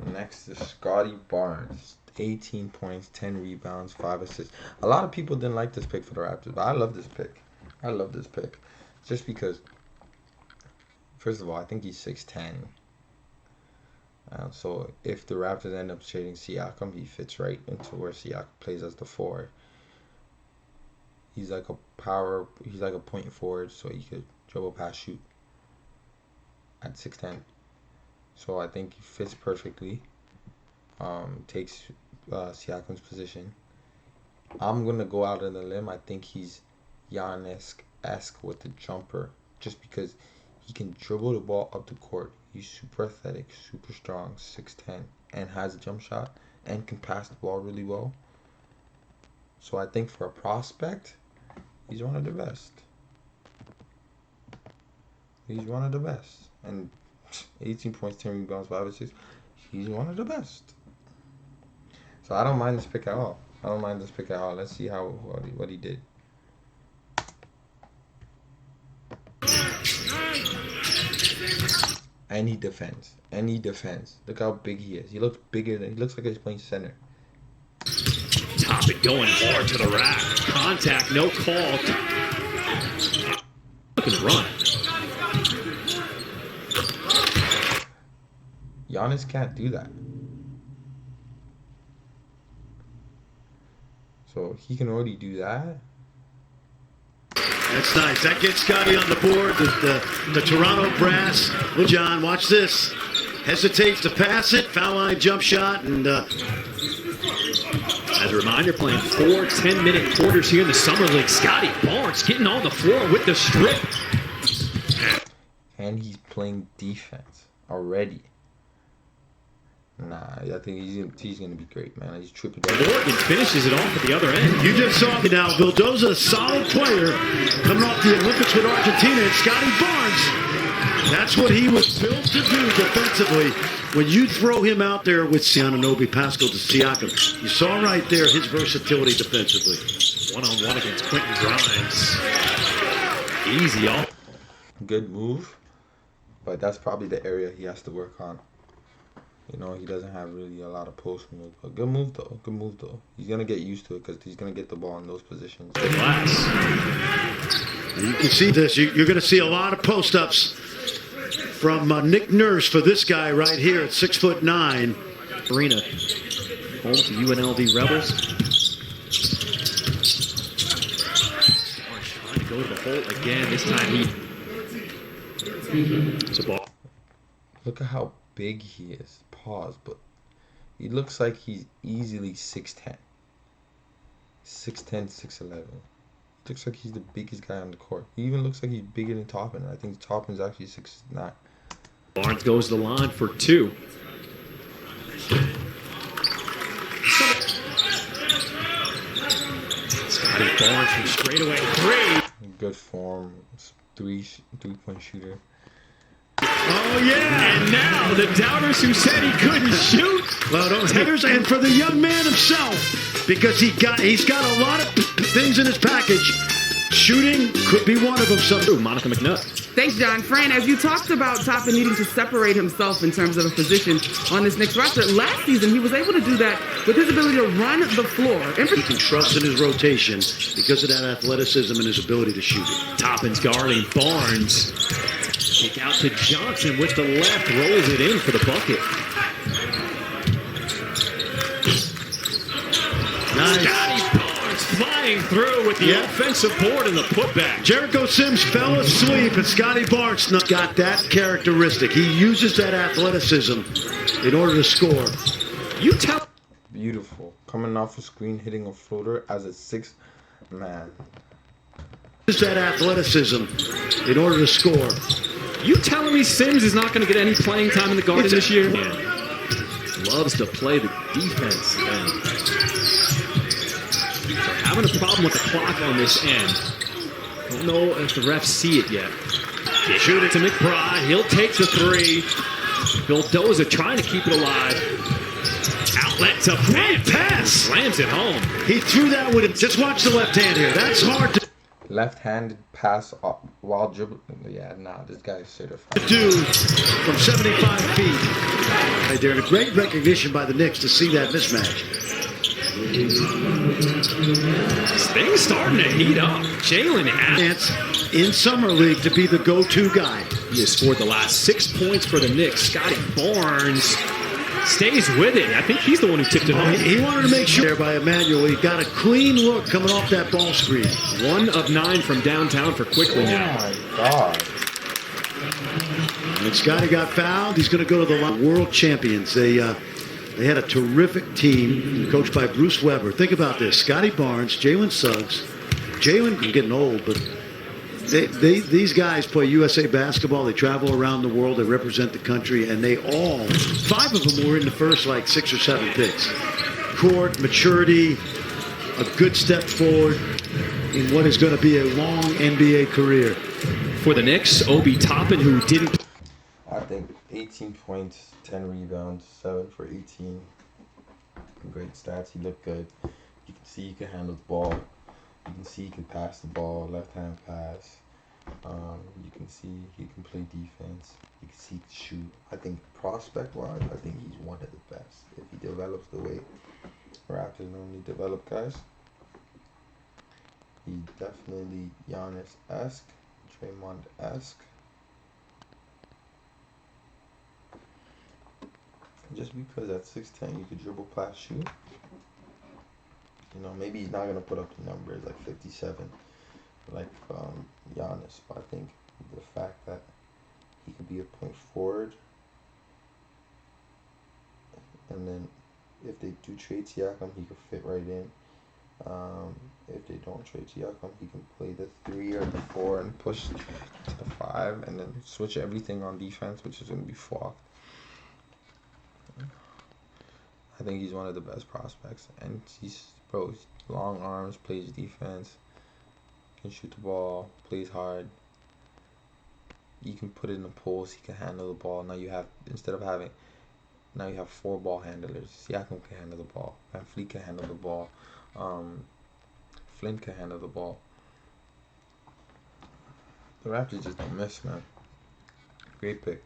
Next is Scottie Barnes. 18 points, 10 rebounds, 5 assists. A lot of people didn't like this pick for the Raptors, but I love this pick. I love this pick. Just because, first of all, I think he's 6'10". So if the Raptors end up trading Siakam, he fits right into where Siakam plays as the 4. He's like a point forward, so he could dribble, pass, shoot at 6'10". So I think he fits perfectly. Takes Siakam's position. I'm gonna go out on the limb. I think he's Giannis-esque with the jumper, just because he can dribble the ball up the court. He's super athletic, super strong, 6'10", and has a jump shot and can pass the ball really well. So I think for a prospect, he's one of the best. He's one of the best. And 18 points, 10 rebounds, 5 assists. He's one of the best. So I don't mind this pick at all. Let's see what he did. And he defends. Look how big he is. He looks like he's playing center. Toppin going hard to the rack. Contact, no call. Looking to run. Giannis can't do that. So he can already do that. That's nice. That gets Scottie on the board. The Toronto brass. Well, John, watch this. Hesitates to pass it. Foul line jump shot. And as a reminder, playing 4 10-minute quarters here in the Summer League. Scottie Barnes getting on the floor with the strip. And he's playing defense already. Nah, I think he's gonna be great, man. He's tripping. Morgan finishes it off at the other end. you just saw me now. Vildoza, a solid player, coming off the Olympics with Argentina. And Scottie Barnes, that's what he was built to do defensively. When you throw him out there with Giannonobi, Pascal to Siakam, you saw right there his versatility defensively. One-on-one against Quentin Grimes. Easy off. Good move, but that's probably the area he has to work on. You know, he doesn't have really a lot of post moves. But good move, though. He's going to get used to it because he's going to get the ball in those positions. Glass. You can see this. You're going to see a lot of post-ups from Nick Nurse for this guy right here at 6'9". Arena. Home to UNLV Rebels. Barnes trying to go to the hole again. This time it's a ball. Look at how big he is. Pause, but he looks like he's easily 6'10". 6'10", 6'11". Looks like he's the biggest guy on the court. He even looks like he's bigger than Toppin. I think Toppin's actually 6'9". Barnes goes to the line for 2. Scottie Barnes from straightaway 3. Good form. Three-point shooter. Oh, yeah. And now the doubters who said he couldn't shoot. Well, those hitters, and for the young man himself, because he's got a lot of things in his package. Shooting could be one of them. Ooh, Monica McNutt. Thanks, John. Fran, as you talked about Toppin needing to separate himself in terms of a position on this Knicks roster, last season he was able to do that with his ability to run the floor. He can trust in his rotation because of that athleticism and his ability to shoot it. Toppin's guarding Barnes. Kick out to Johnson with the left, rolls it in for the bucket. Nice. Scottie Barnes flying through with the offensive board and the putback. Jericho Sims fell asleep, and Scottie Barnes got that characteristic. He uses that athleticism in order to score. You tell. Beautiful. Coming off a screen, hitting a floater as a 6 man. Uses that athleticism in order to score. You telling me Sims is not going to get any playing time in the Garden this year? Loves to play the defense. And they're having a problem with the clock on this end. Don't know if the refs see it yet. They shoot it to McBride. He'll take the 3. Vildoza trying to keep it alive. Outlet to pass. Slams it home. He threw that with it. Just watch the left hand here. That's hard to. Left-handed pass while dribbling. Yeah, nah, this guy's certified. Do from 75 feet. Right there, and a great recognition by the Knicks to see that mismatch. Things starting to heat up. Jalen Adams In Summer League to be the go-to guy. He has scored the last 6 points for the Knicks. Scottie Barnes stays with it. I think he's the one who tipped it home. He wanted to make sure there by Emmanuel. He got a clean look coming off that ball screen. 1 of 9 from downtown for Quickly now. Oh my God. And Scottie got fouled. He's going to go to the world champions. They had a terrific team coached by Bruce Weber. Think about this. Scottie Barnes, Jalen Suggs. Jalen is getting old, but these guys play USA basketball. They travel around the world. They represent the country, and they all, 5 of them were in the first 6 or 7 picks. Court, maturity, a good step forward in what is going to be a long NBA career. For the Knicks, Obi Toppin, who didn't. I think 18 points, 10 rebounds, 7 for 18. Great stats. He looked good. You can see he can handle the ball. You can see he can pass the ball, left-hand pass. You can see he can play defense. You can see he can shoot. I think prospect-wise, I think he's one of the best. If he develops the way Raptors normally develop guys, he's definitely Giannis-esque, Draymond-esque. Just because at 6'10" you could dribble past shoot. You know, maybe he's not going to put up the numbers like 57 like Giannis. But I think the fact that he could be a point forward, and then if they do trade Siakam, he could fit right in. If they don't trade Siakam, he can play the 3 or the 4 and push to the 5 and then switch everything on defense, which is going to be fucked. I think he's one of the best prospects, and he's long arms, plays defense, can shoot the ball, plays hard. You can put it in the post, he can handle the ball. Now you have now you have 4 ball handlers. Siakam can handle the ball, Van Fleet can handle the ball, Flint can handle the ball. The Raptors just don't miss, man. Great pick.